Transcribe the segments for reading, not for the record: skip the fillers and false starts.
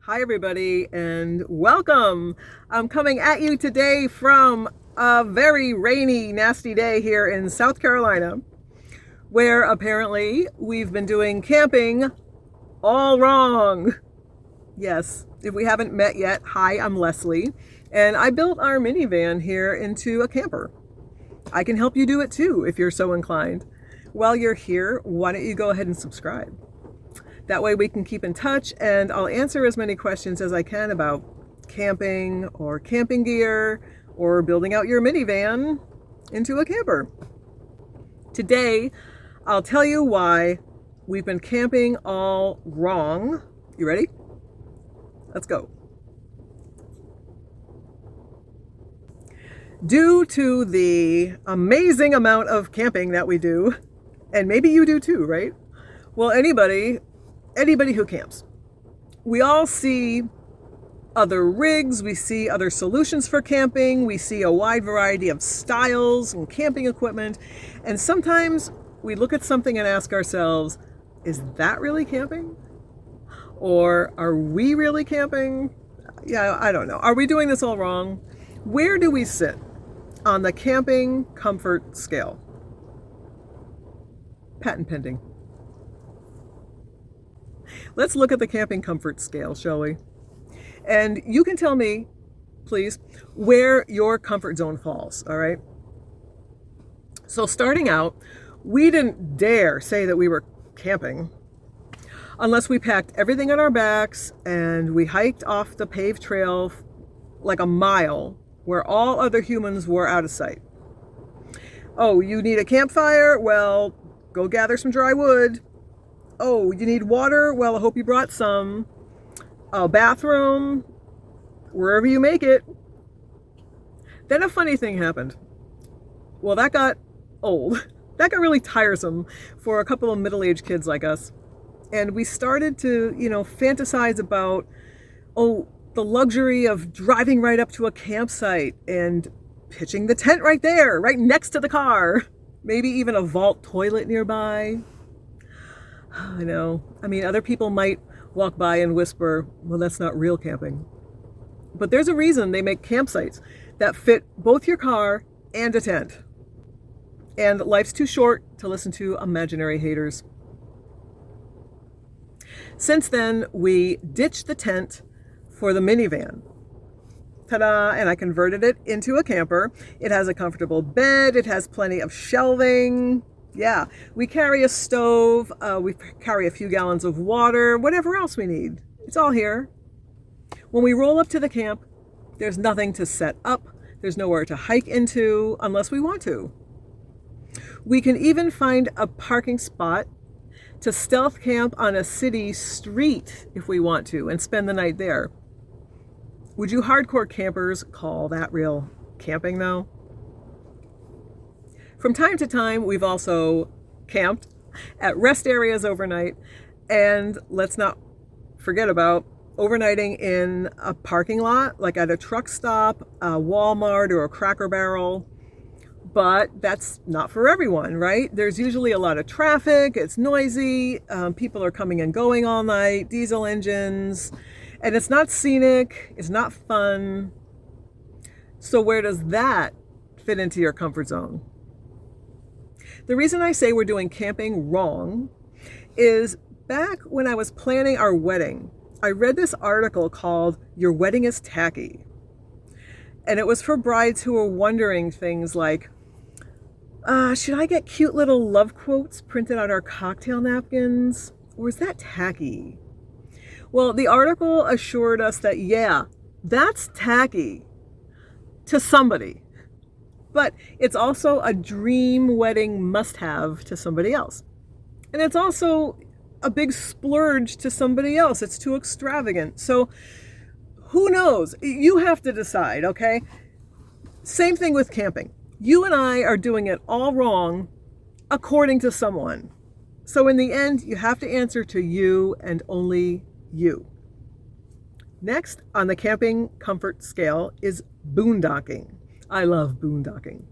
Hi everybody and welcome. I'm coming at you today from a very rainy, nasty day here in South Carolina, where apparently we've been doing camping all wrong. Yes, if we haven't met yet, hi, I'm Leslie, and I built our minivan here into a camper. I can help you do it too if you're so inclined. While you're here, why don't you go ahead and subscribe? That way we can keep in touch and I'll answer as many questions as I can about camping or camping gear or building out your minivan into a camper. Today, I'll tell you why we've been camping all wrong. You ready? Let's go. Due to the amazing amount of camping that we do, and maybe you do too, right? Well, anybody who camps. We all see other rigs, we see other solutions for camping, we see a wide variety of styles and camping equipment, and sometimes we look at something and ask ourselves, is that really camping? Or are we really camping? Yeah, I don't know. Are we doing this all wrong? Where do we sit on the camping comfort scale? Patent pending. Let's look at the camping comfort scale, shall we? And you can tell me, please, where your comfort zone falls, all right? So starting out, we didn't dare say that we were camping unless we packed everything on our backs and we hiked off the paved trail like a mile where all other humans were out of sight. Oh, you need a campfire? Well, go gather some dry wood. Oh, you need water? Well, I hope you brought some. A bathroom, wherever you make it. Then a funny thing happened. Well, that got old. That got really tiresome for a couple of middle-aged kids like us. And we started to, fantasize about, the luxury of driving right up to a campsite and pitching the tent right there, right next to the car. Maybe even a vault toilet nearby. I know. I mean, other people might walk by and whisper, well, that's not real camping. But there's a reason they make campsites that fit both your car and a tent. And life's too short to listen to imaginary haters. Since then, we ditched the tent for the minivan. Ta-da! And I converted it into a camper. It has a comfortable bed. It has plenty of shelving. Yeah, we carry a stove, we carry a few gallons of water, whatever else we need. It's all here. When we roll up to the camp, there's nothing to set up. There's nowhere to hike into unless we want to. We can even find a parking spot to stealth camp on a city street if we want to and spend the night there. Would you hardcore campers call that real camping though? From time to time, we've also camped at rest areas overnight, and let's not forget about overnighting in a parking lot, like at a truck stop, a Walmart, or a Cracker Barrel. But that's not for everyone, right? There's usually a lot of traffic, it's noisy, people are coming and going all night, diesel engines, and it's not scenic, it's not fun. So where does that fit into your comfort zone? The reason I say we're doing camping wrong is back when I was planning our wedding, I read this article called Your Wedding is Tacky. And it was for brides who were wondering things like, should I get cute little love quotes printed on our cocktail napkins? Or is that tacky? Well, the article assured us that, yeah, that's tacky to somebody. But it's also a dream wedding must-have to somebody else. And it's also a big splurge to somebody else. It's too extravagant. So who knows? You have to decide, okay? Same thing with camping. You and I are doing it all wrong according to someone. So in the end, you have to answer to you and only you. Next on the camping comfort scale is boondocking. I love boondocking.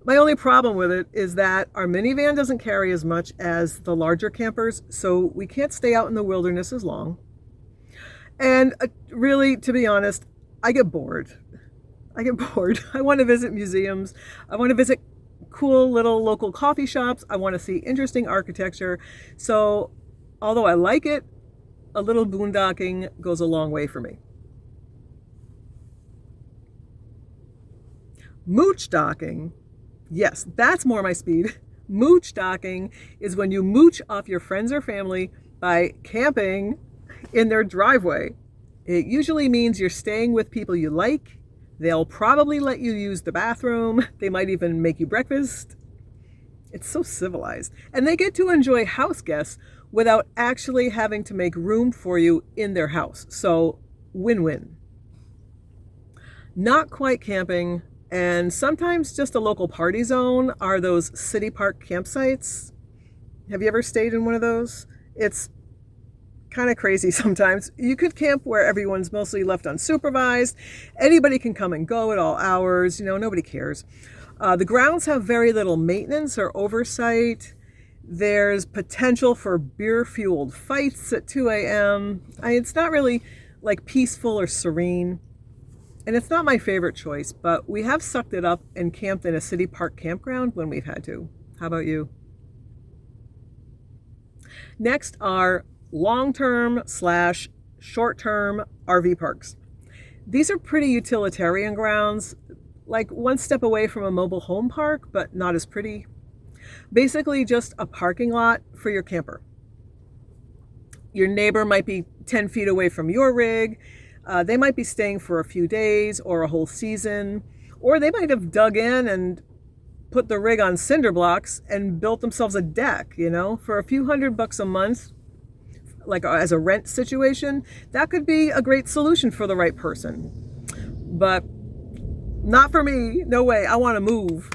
My only problem with it is that our minivan doesn't carry as much as the larger campers, so we can't stay out in the wilderness as long. And really, to be honest, I get bored. I want to visit museums. I want to visit cool little local coffee shops. I want to see interesting architecture. So, although I like it, a little boondocking goes a long way for me. Moochdocking, yes, that's more my speed. Moochdocking is when you mooch off your friends or family by camping in their driveway. It usually means you're staying with people you like. They'll probably let you use the bathroom. They might even make you breakfast. It's so civilized. And they get to enjoy house guests without actually having to make room for you in their house. So, win-win. Not quite camping, and sometimes just a local party zone are those city park campsites. Have you ever stayed in one of those? It's kind of crazy sometimes. You could camp where everyone's mostly left unsupervised. Anybody can come and go at all hours. Nobody cares. The grounds have very little maintenance or oversight. There's potential for beer-fueled fights at 2 a.m. It's not really like peaceful or serene. And it's not my favorite choice, but we have sucked it up and camped in a city park campground when we've had to. How about you? Next are long-term / short-term RV parks. These are pretty utilitarian grounds, like one step away from a mobile home park, but not as pretty. Basically just a parking lot for your camper. Your neighbor might be 10 feet away from your rig. They might be staying for a few days or a whole season, or they might have dug in and put the rig on cinder blocks and built themselves a deck, for a few $100 a month, like as a rent situation. That could be a great solution for the right person. But not for me. No way. I want to move.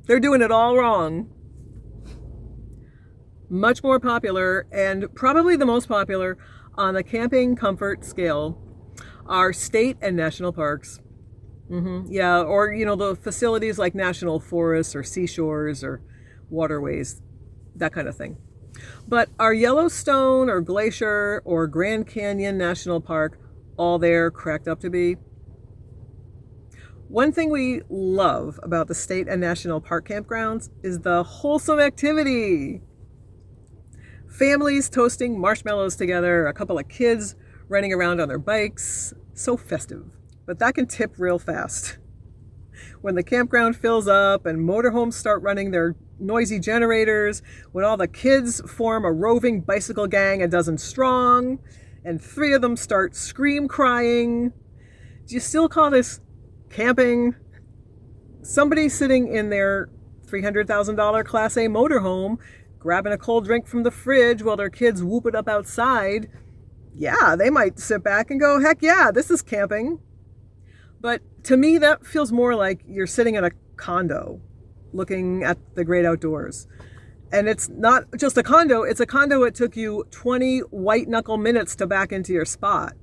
They're doing it all wrong. Much more popular, and probably the most popular on the camping comfort scale, are state and national parks. Yeah, or, the facilities like national forests or seashores or waterways, that kind of thing. But are Yellowstone or Glacier or Grand Canyon National Park all there cracked up to be? One thing we love about the state and national park campgrounds is the wholesome activity. Families toasting marshmallows together, a couple of kids running around on their bikes. So festive. But that can tip real fast. When the campground fills up and motorhomes start running their noisy generators, when all the kids form a roving bicycle gang a dozen strong, and 3 of them start scream crying, do you still call this camping? Somebody sitting in their $300,000 Class A motorhome, grabbing a cold drink from the fridge while their kids whoop it up outside, yeah, they might sit back and go, heck yeah, this is camping. But to me, that feels more like you're sitting in a condo looking at the great outdoors. And it's not just a condo, it's a condo it took you 20 white knuckle minutes to back into your spot.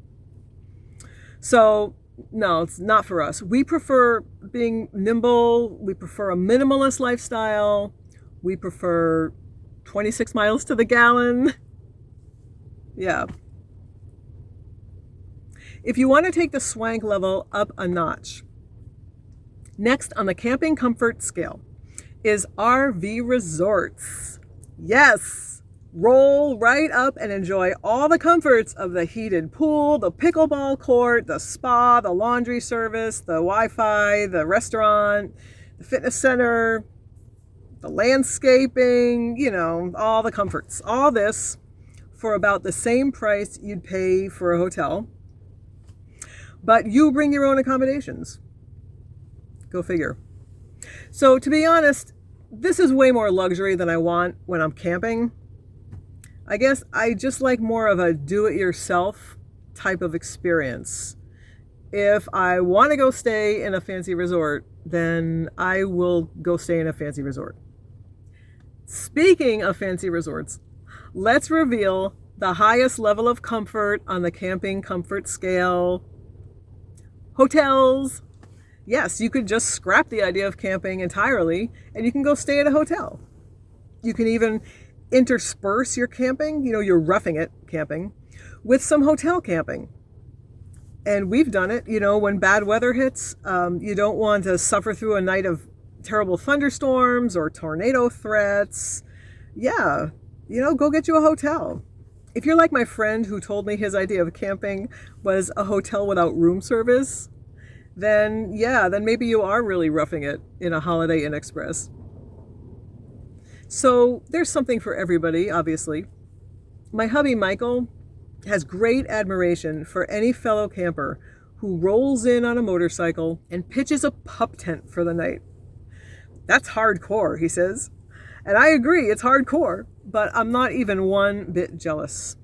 So, no, it's not for us. We prefer being nimble. We prefer a minimalist lifestyle. We prefer 26 miles to the gallon. Yeah. If you want to take the swank level up a notch, next on the camping comfort scale is RV resorts. Yes, roll right up and enjoy all the comforts of the heated pool, the pickleball court, the spa, the laundry service, the Wi-Fi, the restaurant, the fitness center, the landscaping, all the comforts. All this for about the same price you'd pay for a hotel. But you bring your own accommodations. Go figure. So to be honest, this is way more luxury than I want when I'm camping. I guess I just like more of a do-it-yourself type of experience. If I want to go stay in a fancy resort, then I will go stay in a fancy resort. Speaking of fancy resorts, let's reveal the highest level of comfort on the camping comfort scale. Hotels. Yes, you could just scrap the idea of camping entirely and you can go stay at a hotel. You can even intersperse your camping, your roughing it camping, with some hotel camping. And we've done it, you know, when bad weather hits, you don't want to suffer through a night of terrible thunderstorms or tornado threats. Yeah, you know, go get you a hotel. If you're like my friend who told me his idea of camping was a hotel without room service, then yeah, then maybe you are really roughing it in a Holiday Inn Express. So there's something for everybody, obviously. My hubby, Michael, has great admiration for any fellow camper who rolls in on a motorcycle and pitches a pup tent for the night. That's hardcore, he says. And I agree, it's hardcore, but I'm not even one bit jealous.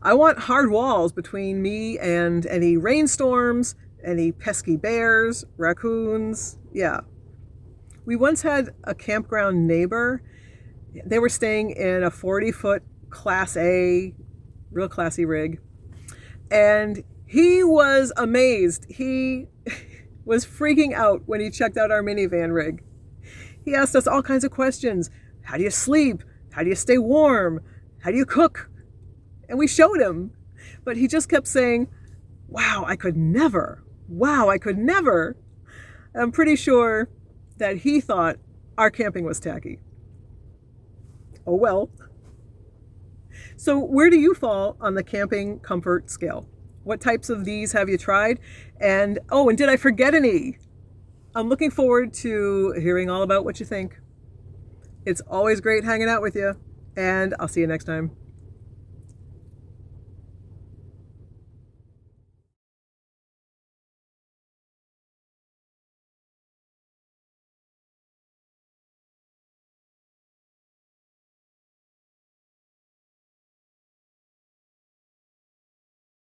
I want hard walls between me and any rainstorms, any pesky bears, raccoons. Yeah. We once had a campground neighbor. They were staying in a 40-foot Class A, real classy rig. And he was amazed. He was freaking out when he checked out our minivan rig. He asked us all kinds of questions. How do you sleep? How do you stay warm? How do you cook? And we showed him. But he just kept saying, wow, I could never. Wow, I could never. I'm pretty sure that he thought our camping was tacky. Oh well. So where do you fall on the camping comfort scale? What types of these have you tried? And did I forget any? I'm looking forward to hearing all about what you think. It's always great hanging out with you, and I'll see you next time.